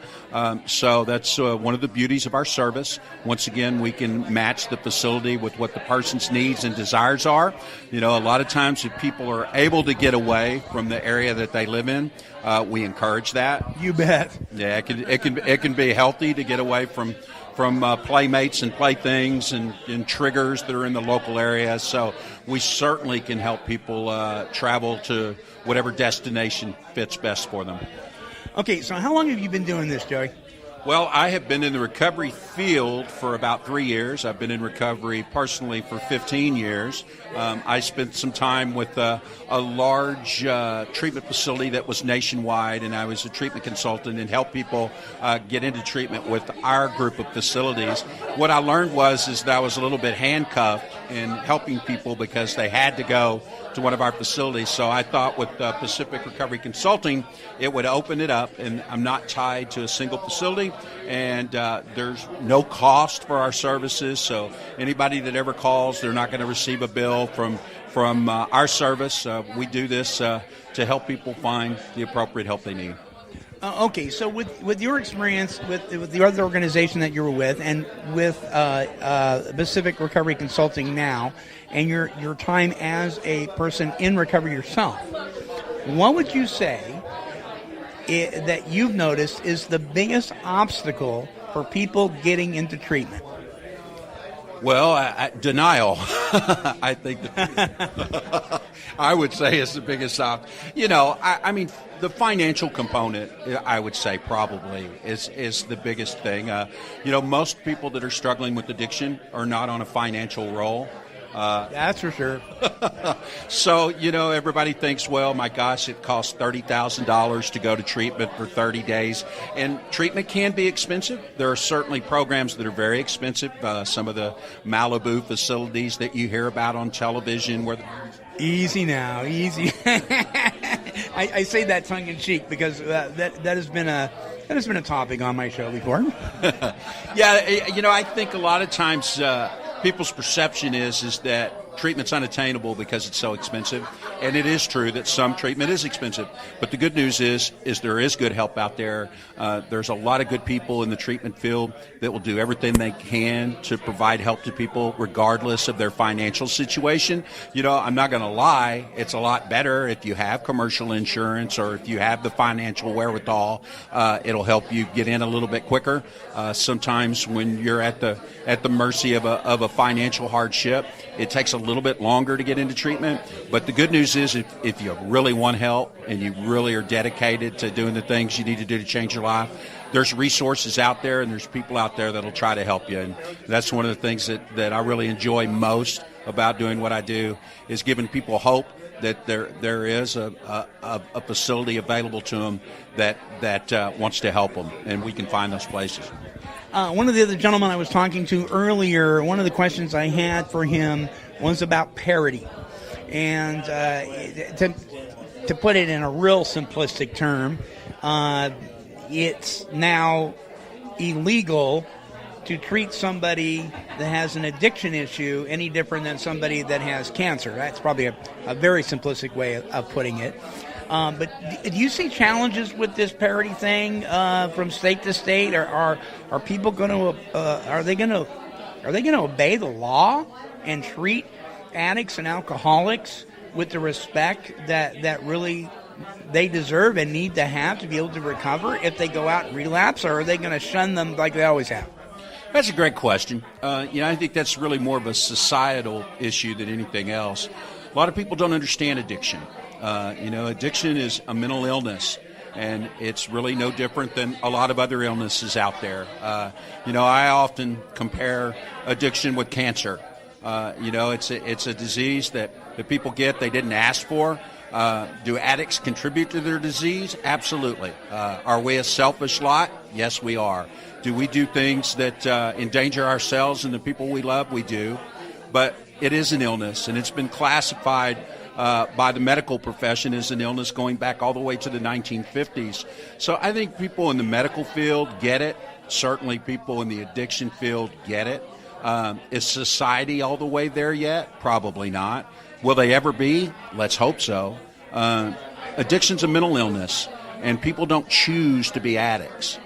Speaker 3: So that's one of the beauties of our service. Once again, we can match the facility with what the person's needs and desires are. You know, a lot of times if people are able to get away from the area that they live in, we encourage that.
Speaker 2: You bet.
Speaker 3: Yeah, it can be healthy to get away from playmates and playthings and triggers that are in the local area. So we certainly can help people travel to whatever destination fits best for them.
Speaker 2: Okay, so how long have you been doing this, Joey?
Speaker 3: Well, I have been in the recovery field for about 3 years. I've been in recovery personally for 15 years. I spent some time with a large treatment facility that was nationwide, and I was a treatment consultant and helped people get into treatment with our group of facilities. What I learned is that I was a little bit handcuffed in helping people because they had to go to one of our facilities. So I thought with Pacific Recovery Consulting, it would open it up, and I'm not tied to a single facility, and there's no cost for our services. So anybody that ever calls, they're not going to receive a bill from our service. We do this to help people find the appropriate help they need.
Speaker 2: Okay, so with your experience with the other organization that you were with, and with Pacific Recovery Consulting now, and your time as a person in recovery yourself, what would you say that you've noticed is the biggest obstacle for people getting into treatment?
Speaker 3: Well, denial. I think I would say is the biggest obstacle. You know, I mean, the financial component, I would say probably is the biggest thing. You know, most people that are struggling with addiction are not on a financial roll.
Speaker 2: That's for sure.
Speaker 3: So, everybody thinks, well, my gosh, it costs $30,000 to go to treatment for 30 days. And treatment can be expensive. There are certainly programs that are very expensive. Some of the Malibu facilities that you hear about on television where...
Speaker 2: Easy now, easy. I say that tongue in cheek because that has been a topic on my show before.
Speaker 3: Yeah, I think a lot of times people's perception is that treatment's unattainable because it's so expensive, and it is true that some treatment is expensive. But the good news is there is good help out there. There's a lot of good people in the treatment field that will do everything they can to provide help to people regardless of their financial situation. I'm not going to lie, it's a lot better if you have commercial insurance or if you have the financial wherewithal. It'll help you get in a little bit quicker. Sometimes when you're at the mercy of a financial hardship, it takes a little bit longer to get into treatment. But the good news is if you really want help and you really are dedicated to doing the things you need to do to change your life, there's resources out there and there's people out there that'll try to help you. And that's one of the things that I really enjoy most about doing what I do, is giving people hope that there is a facility available to them that wants to help them, and we can find those places.
Speaker 2: One of the other gentlemen I was talking to earlier, one of the questions I had for him was about parity. And to put it in a real simplistic term, it's now illegal to treat somebody that has an addiction issue any different than somebody that has cancer. That's probably a very simplistic way of putting it. But do you see challenges with this parity thing from state to state? Are people going to are they going to obey the law and treat addicts and alcoholics with the respect that really they deserve and need to have to be able to recover if they go out and relapse, or are they going to shun them like they always have?
Speaker 3: That's a great question. I think that's really more of a societal issue than anything else. A lot of people don't understand addiction. Addiction is a mental illness, and it's really no different than a lot of other illnesses out there. I often compare addiction with cancer. It's a disease that people get they didn't ask for. Do addicts contribute to their disease? Absolutely. Are we a selfish lot? Yes, we are. Do we do things that endanger ourselves and the people we love? We do. But it is an illness, and it's been classified by the medical profession as an illness going back all the way to the 1950s. So I think people in the medical field get it. Certainly people in the addiction field get it. Is society all the way there yet? Probably not. Will they ever be? Let's hope so. Addiction's a mental illness, and people don't choose to be addicts.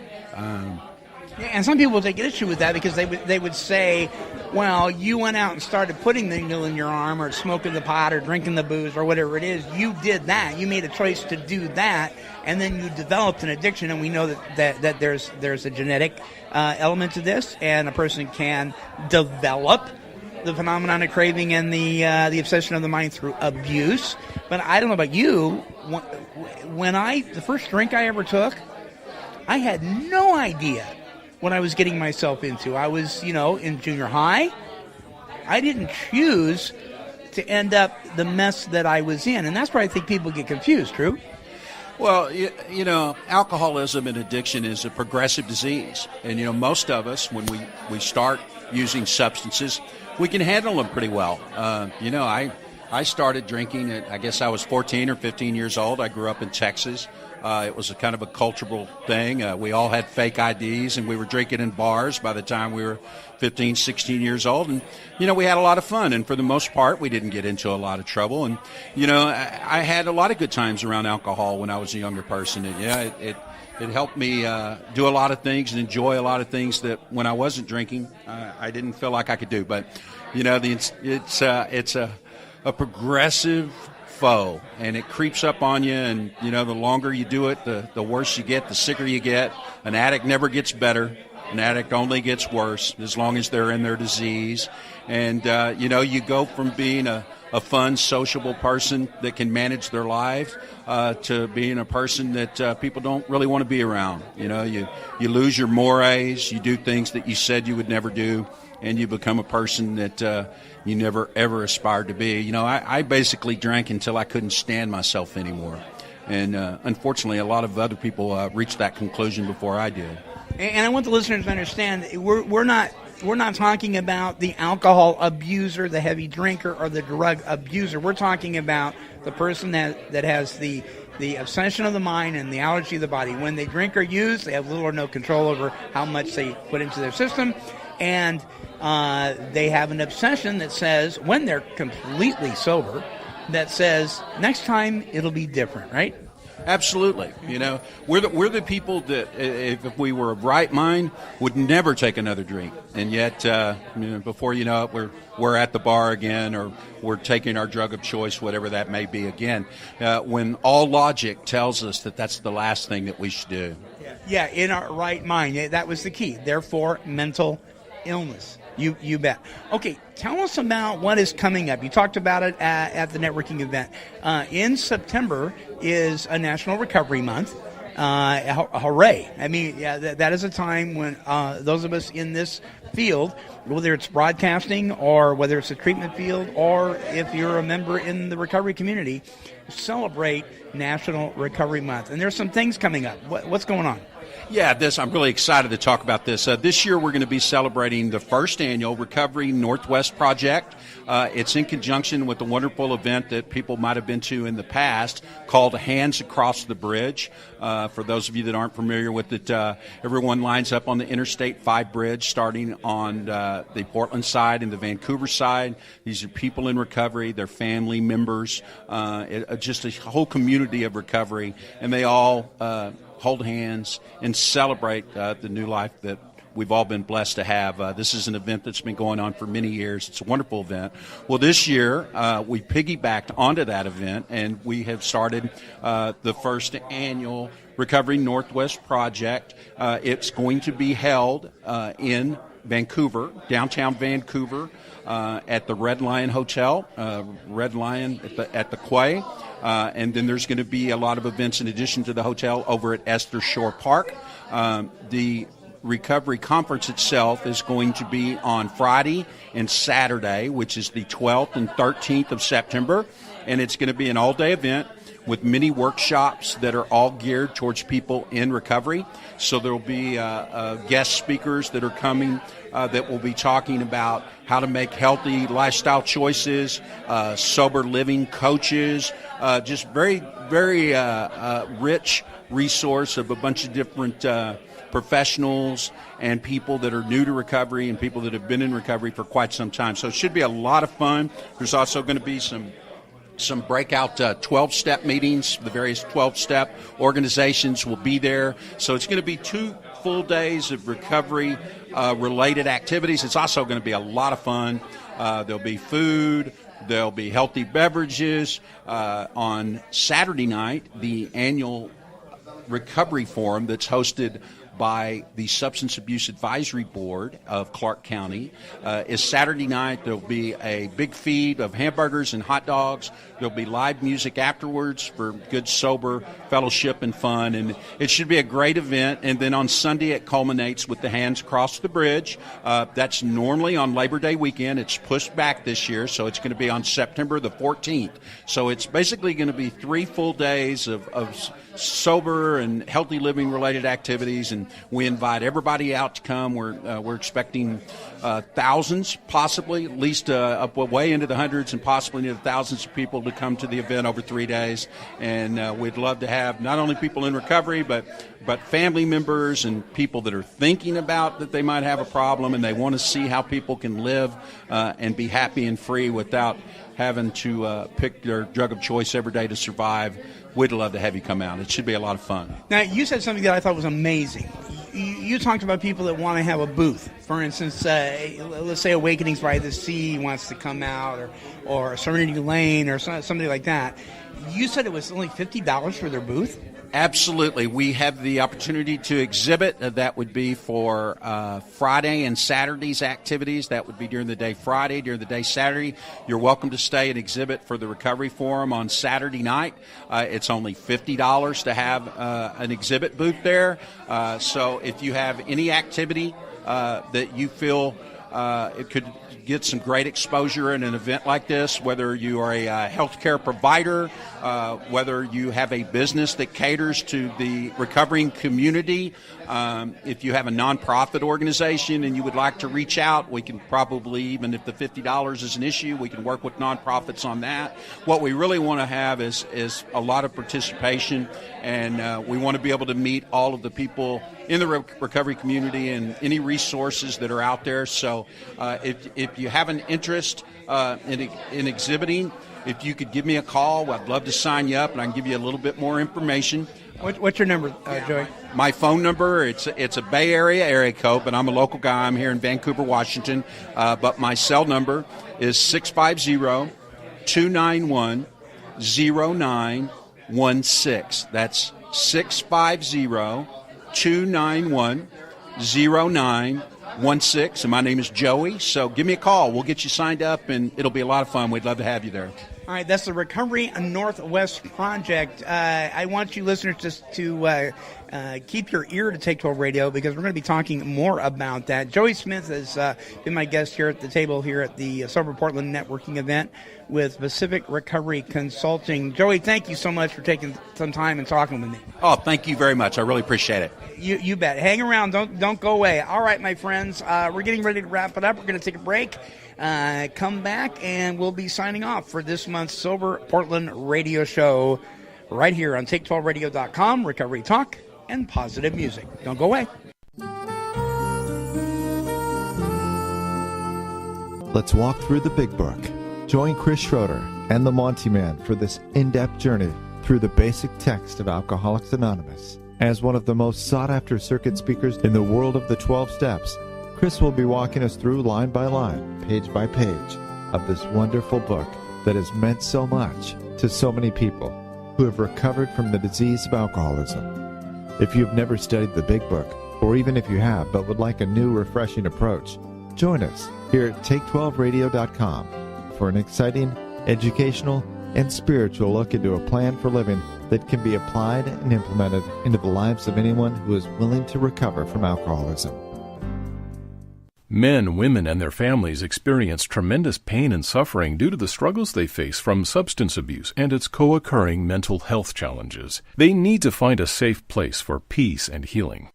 Speaker 2: And some people take issue with that because they would say, well, you went out and started putting the needle in your arm or smoking the pot or drinking the booze or whatever it is. You did that. You made a choice to do that, and then you developed an addiction. And we know that there's a genetic element to this, and a person can develop the phenomenon of craving and the obsession of the mind through abuse. But I don't know about you. The first drink I ever took, I had no idea what I was getting myself into. I was, in junior high. I didn't choose to end up the mess that I was in. And that's where I think people get confused, true?
Speaker 3: Well, alcoholism and addiction is a progressive disease. And, most of us, when we start using substances, we can handle them pretty well. I started drinking at, I guess I was 14 or 15 years old. I grew up in Texas. It was a kind of a cultural thing. We all had fake IDs, and we were drinking in bars by the time we were 15, 16 years old. And, we had a lot of fun. And for the most part, we didn't get into a lot of trouble. And, I had a lot of good times around alcohol when I was a younger person. And, it helped me do a lot of things and enjoy a lot of things that when I wasn't drinking, I didn't feel like I could do. But, it's a progressive foe, and it creeps up on you, and the longer you do it, the worse you get, the sicker you get. An addict never gets better. An addict only gets worse as long as they're in their disease. And you go from being a fun, sociable person that can manage their life to being a person that people don't really want to be around. You lose your mores, you do things that you said you would never do. and you become a person that you never, ever aspired to be. You know, I basically drank until I couldn't stand myself anymore. And unfortunately, a lot of other people reached that conclusion before I did.
Speaker 2: And I want the listeners to understand, we're not talking about the alcohol abuser, the heavy drinker, or the drug abuser. We're talking about the person that has the obsession of the mind and the allergy of the body. When they drink or use, they have little or no control over how much they put into their system. And they have an obsession that says, when they're completely sober, that says, next time it'll be different, right?
Speaker 3: Absolutely. You know, we're the people that, if we were of right mind, would never take another drink. And yet, before you know it, we're at the bar again, or we're taking our drug of choice, whatever that may be again, when all logic tells us that that's the last thing that we should do.
Speaker 2: Yeah, in our right mind. That was the key. Therefore, mental illness. You bet. Okay, tell us about what is coming up. You talked about it at the networking event. In September is a National Recovery Month. Hooray. I mean, that is a time when those of us in this field, whether it's broadcasting or whether it's a treatment field, or if you're a member in the recovery community, celebrate National Recovery Month. And there's some things coming up. What's going on?
Speaker 3: Yeah, I'm really excited to talk about this. This year we're going to be celebrating the first annual Recovery Northwest Project. It's in conjunction with the wonderful event that people might have been to in the past called Hands Across the Bridge. For those of you that aren't familiar with it, everyone lines up on the Interstate 5 bridge starting on the Portland side and the Vancouver side. These are people in recovery, their family members, just a whole community of recovery, and they all hold hands and celebrate the new life that we've all been blessed to have. This is an event that's been going on for many years. It's a wonderful event. Well, this year we piggybacked onto that event, and we have started the first annual Recovery Northwest Project. It's going to be held in Vancouver, downtown Vancouver, at the Red Lion Hotel, Red Lion at the Quay. And then there's going to be a lot of events in addition to the hotel over at Esther Shore Park. The recovery conference itself is going to be on Friday and Saturday, which is the 12th and 13th of September. And it's going to be an all-day event with many workshops that are all geared towards people in recovery. So there will be guest speakers that are coming that will be talking about how to make healthy lifestyle choices, sober living coaches, just very, very rich resource of a bunch of different professionals and people that are new to recovery and people that have been in recovery for quite some time. So it should be a lot of fun. There's also going to be some breakout 12-step meetings. The various 12-step organizations will be there. So it's going to be 2 full days of recovery related activities. It's also going to be a lot of fun. There'll be food. There'll be healthy beverages. On Saturday night, the annual recovery forum that's hosted by the Substance Abuse Advisory Board of Clark County is Saturday night. There'll be a big feed of hamburgers and hot dogs. There'll be live music afterwards for good, sober fellowship and fun. And it should be a great event. And then on Sunday, it culminates with the Hands Across the Bridge. That's normally on Labor Day weekend. It's pushed back this year, so it's going to be on September the 14th. So it's basically going to be 3 full days of sober and healthy living related activities, and we invite everybody out to come. We're expecting thousands, possibly at least up way into the hundreds and possibly into the thousands of people to come to the event over 3 days. And we'd love to have not only people in recovery but family members and people that are thinking about that they might have a problem and they want to see how people can live and be happy and free without having to pick their drug of choice every day to survive. We'd love to have you come out. It should be a lot of fun.
Speaker 2: Now, you said something that I thought was amazing. You talked about people that want to have a booth. For instance, let's say Awakenings by the Sea wants to come out, or Serenity Lane, or somebody like that. You said it was only $50 for their booth?
Speaker 3: Absolutely. We have the opportunity to exhibit. That would be for Friday and Saturday's activities. That would be during the day Friday, during the day Saturday. You're welcome to stay and exhibit for the Recovery Forum on Saturday night. It's only $50 to have an exhibit booth there. So if you have any activity that you feel It could get some great exposure in an event like this, whether you are a healthcare provider, whether you have a business that caters to the recovering community. If you have a nonprofit organization and you would like to reach out, we can probably, even if the $50 is an issue, we can work with nonprofits on that. What we really want to have is a lot of participation, and we want to be able to meet all of the people in the recovery community and any resources that are out there. So if you have an interest in exhibiting, if you could give me a call, I'd love to sign you up, and I can give you a little bit more information.
Speaker 2: What's your number, Joey?
Speaker 3: My phone number, it's a Bay Area code, but I'm a local guy. I'm here in Vancouver, Washington. But my cell number is 650-291-0916. That's 650-291-0916. And my name is Joey. So give me a call. We'll get you signed up, and it'll be a lot of fun. We'd love to have you there.
Speaker 2: All right, that's the Recovery Northwest Project. I want you listeners just to keep your ear to Take 12 Radio, because we're going to be talking more about that. Joey Smith has been my guest here at the table here at the Sober Portland networking event with Pacific Recovery Consulting. Joey, thank you so much for taking some time and talking with me.
Speaker 3: Oh, thank you very much. I really appreciate it.
Speaker 2: You bet. Hang around. Don't go away. All right, my friends, we're getting ready to wrap it up. We're going to take a break. Come back, and we'll be signing off for this month's Sober Portland radio show right here on Take12Radio.com, Recovery Talk and Positive Music. Don't go away.
Speaker 4: Let's walk through the Big Book. Join Chris Schroeder and the Monty Man for this in-depth journey through the basic text of Alcoholics Anonymous. As one of the most sought-after circuit speakers in the world of the 12 steps, Chris will be walking us through line by line, page by page, of this wonderful book that has meant so much to so many people who have recovered from the disease of alcoholism. If you've never studied the Big Book, or even if you have but would like a new, refreshing approach, join us here at Take12Radio.com for an exciting, educational, and spiritual look into a plan for living that can be applied and implemented into the lives of anyone who is willing to recover from alcoholism.
Speaker 17: Men, women, and their families experience tremendous pain and suffering due to the struggles they face from substance abuse and its co-occurring mental health challenges. They need to find a safe place for peace and healing.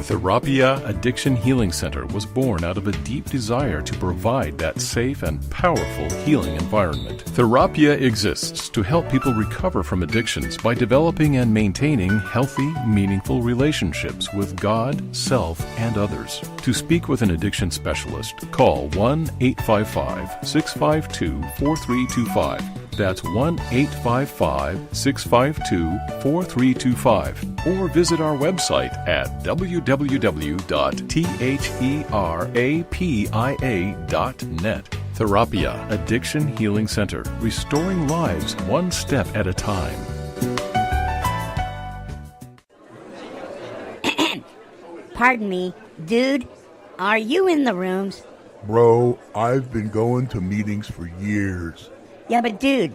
Speaker 17: Therapia Addiction Healing Center was born out of a deep desire to provide that safe and powerful healing environment. Therapia exists to help people recover from addictions by developing and maintaining healthy, meaningful relationships with God, self, and others. To speak with an addiction specialist, call 1-855-652-4325. That's 1-855-652-4325. Or visit our website at www.therapia.net. Therapia Addiction Healing Center, restoring lives one step at a time.
Speaker 5: Pardon me, dude, are you in the rooms?
Speaker 6: Bro, I've been going to meetings for years.
Speaker 5: Yeah, but dude,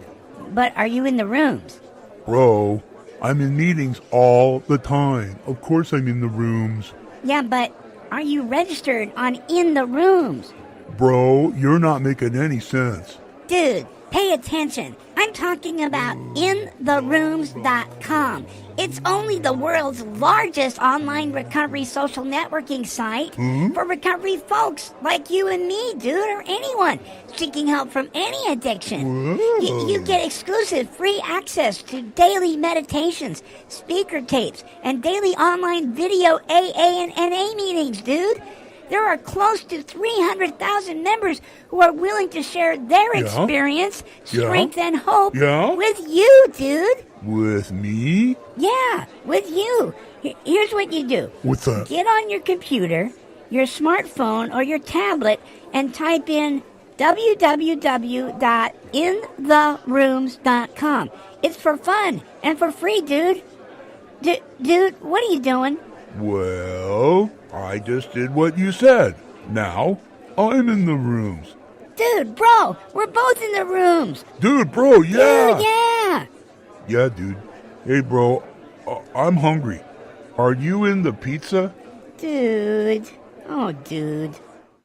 Speaker 5: are you in the rooms?
Speaker 6: Bro, I'm in meetings all the time. Of course I'm in the rooms.
Speaker 5: Yeah, but are you registered on In the Rooms?
Speaker 6: Bro, you're not making any sense.
Speaker 5: Dude, pay attention. I'm talking about intherooms.com. It's only the world's largest online recovery social networking site for recovery folks like you and me, dude, or anyone seeking help from any addiction. You get exclusive free access to daily meditations, speaker tapes, and daily online video AA and NA meetings, dude. There are close to 300,000 members who are willing to share their experience, strength, and hope with you, dude.
Speaker 6: With me?
Speaker 5: Yeah, with you. Here's what you do.
Speaker 6: What's that?
Speaker 5: Get on your computer, your smartphone, or your tablet and type in www.intherooms.com. It's for fun and for free, dude. Dude, what are you doing?
Speaker 6: Well, I just did what you said. Now, I'm in the rooms.
Speaker 5: Dude, bro, we're both in the rooms.
Speaker 6: Dude, bro, yeah.
Speaker 5: Dude, yeah.
Speaker 6: Yeah, dude. Hey, bro, I'm hungry. Are you in the pizza?
Speaker 5: Dude. Oh, dude.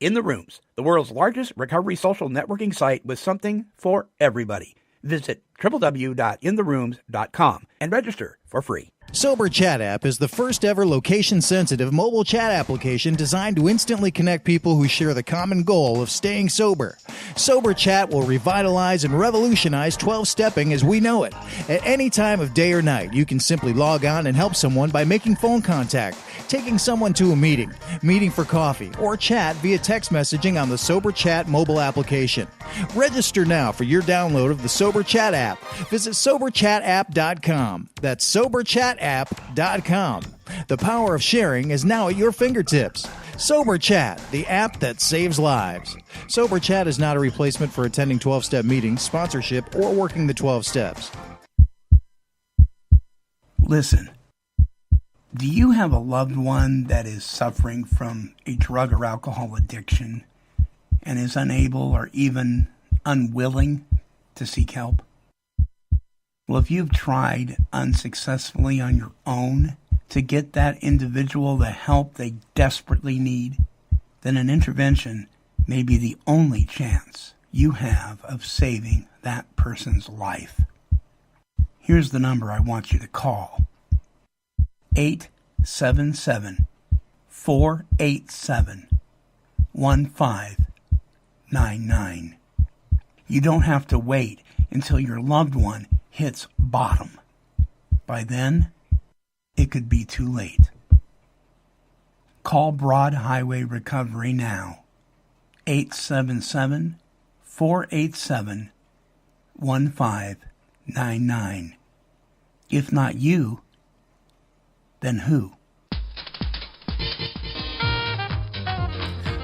Speaker 2: In the Rooms, the world's largest recovery social networking site with something for everybody. Visit www.intherooms.com and register for free.
Speaker 23: Sober Chat app is the first ever location-sensitive mobile chat application designed to instantly connect people who share the common goal of staying sober. Sober Chat will revitalize and revolutionize 12-stepping as we know it. At any time of day or night, you can simply log on and help someone by making phone contact, taking someone to a meeting for coffee, or chat via text messaging on the Sober Chat mobile application. Register now for your download of the Sober Chat app. Visit SoberChatApp.com. That's SoberChatApp.com. The power of sharing is now at your fingertips. Sober Chat, the app that saves lives. Sober Chat is not a replacement for attending 12-step meetings, sponsorship, or working the 12 steps.
Speaker 2: Listen, do you have a loved one that is suffering from a drug or alcohol addiction and is unable or even unwilling to seek help? Well, if you've tried unsuccessfully on your own to get that individual the help they desperately need, then an intervention may be the only chance you have of saving that person's life. Here's the number I want you to call. 877-487-1599. You don't have to wait until your loved one hits bottom. By then, it could be too late. Call Broad Highway Recovery now. 877-487-1599. If not you, then who?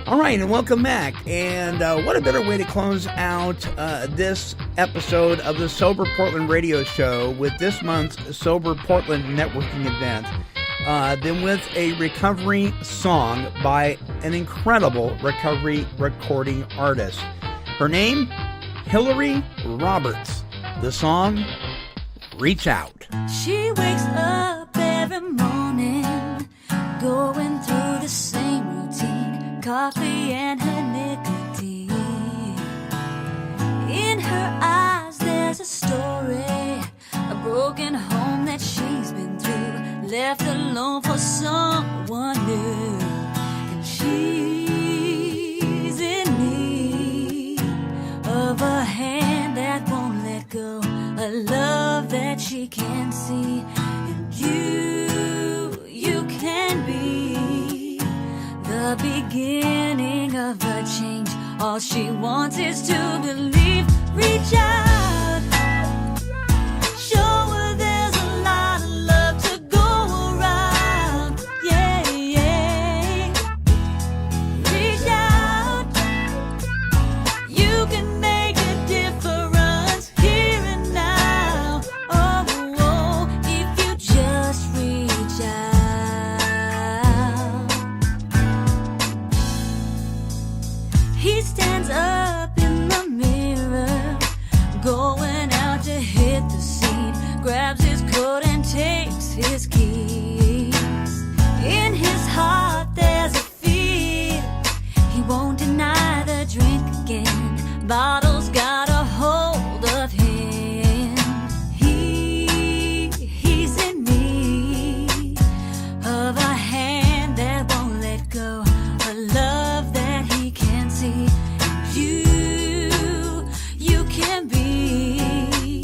Speaker 2: All right, and welcome back. And what a better way to close out this episode of the Sober Portland Radio Show with this month's Sober Portland networking event than with a recovery song by an incredible recovery recording artist. Her name, Hillary Roberts. The song, Reach Out.
Speaker 7: She wakes up every morning, going through the same routine, coffee and her nicotine. In her eyes there's a story, a broken home that she's been through, left alone for someone new. And she's in need of a hand that won't let go, a love that she can see. And you can be the beginning of a change. All she wants is to believe. Reach out, show her there's a lot of love to go around. Yeah, yeah. Reach out, you can make a difference here and now. Oh, oh, if you just reach out. He stands up in the mirror, going out to hit the scene, grabs his coat and takes his keys. In his heart there's a fear, he won't deny the drink again. Bottles got a hold of him. He's in need of a hand that won't let go, a love that he can see. You can be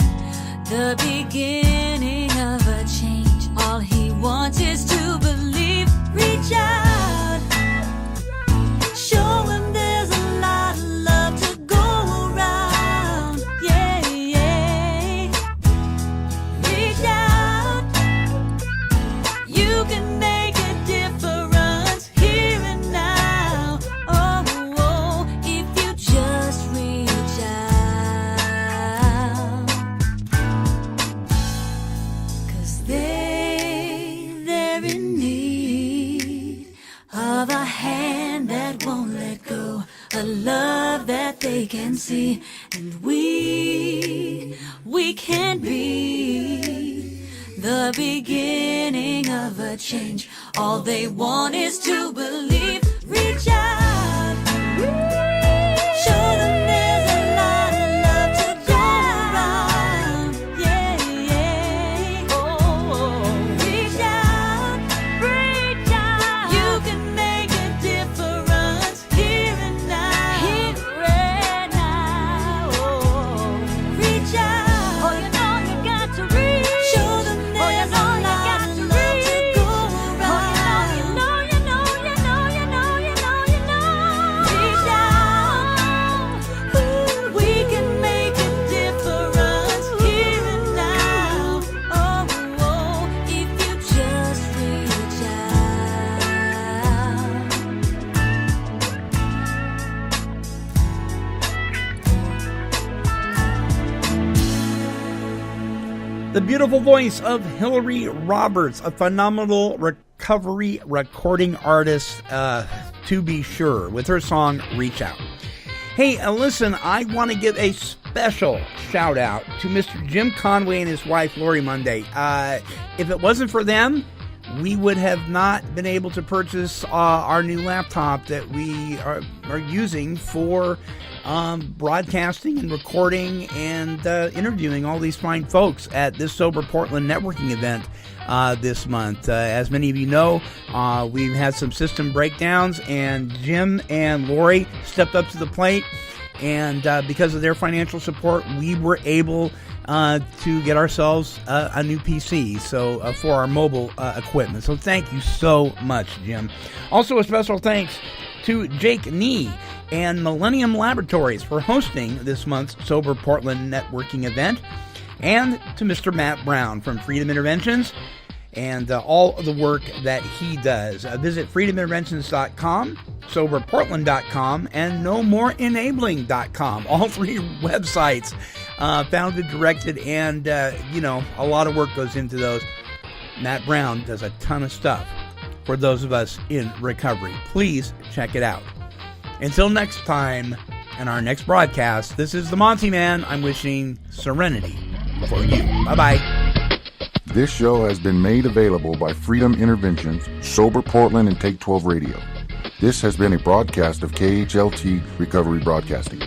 Speaker 7: the beginning of a change. All he wants is to believe. Reach out, show him there's a lot of love to go around. Yeah, yeah. Reach out, you can make a difference here and now. Oh, oh, if you just reach out. 'Cause they're in need of a hand that won't let go, a love that they can see. And we can be the beginning of a change. All they want is to believe. Reach out,
Speaker 2: The beautiful voice of Hillary Roberts, a phenomenal recovery recording artist, to be sure, with her song Reach Out. Hey, listen, I want to give a special shout out to Mr. Jim Conway and his wife, Lori Monday. If it wasn't for them, we would have not been able to purchase our new laptop that we are using for broadcasting and recording and interviewing all these fine folks at this Sober Portland networking event this month. As many of you know, we've had some system breakdowns, and Jim and Lori stepped up to the plate, and because of their financial support, we were able to get ourselves a new PC for our mobile equipment. So thank you so much, Jim. Also, a special thanks to Jake Nee and Millennium Laboratories for hosting this month's Sober Portland networking event, and to Mr. Matt Brown from Freedom Interventions and all of the work that he does. Visit freedominterventions.com, soberportland.com, and nomorenabling.com. All three websites founded, directed, and, a lot of work goes into those. Matt Brown does a ton of stuff for those of us in recovery. Please check it out. Until next time and our next broadcast, this is the Monty Man. I'm wishing serenity for you. Bye-bye.
Speaker 8: This show has been made available by Freedom Interventions, Sober Portland, and Take 12 Radio. This has been a broadcast of KHLT Recovery Broadcasting.